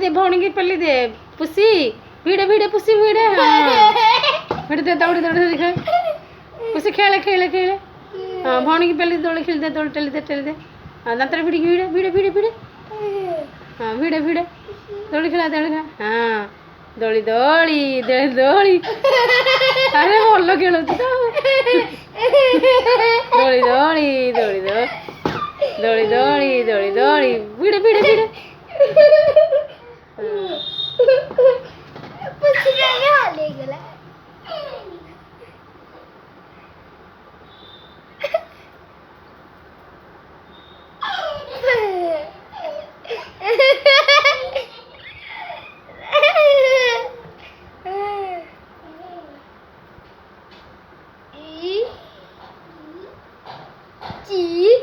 दे भौणी की पल्ली दे पुसी भिड़े भिड़े पुसी भिड़े हाँ भिड़े दे दौड़ी दौड़ी दिखा पुसी खेले खेले खेले हाँ भौणी की पल्ली दौड़ी खेल दे दौड़ी टली दे हाँ दांतर भिड़ी भिड़े भिड़े भिड़े भिड़े हाँ भिड़े भिड़े दौड़ी खेला हाँ दौड़ी दौड़ी दौड़ी दौड़ी अरे भल खेलु तो दौड़ी दौड़ी दौड़ी दौड़ी दौड़ी दौड़ी दौड़ी भिड़े भिड़े भिड़े Chị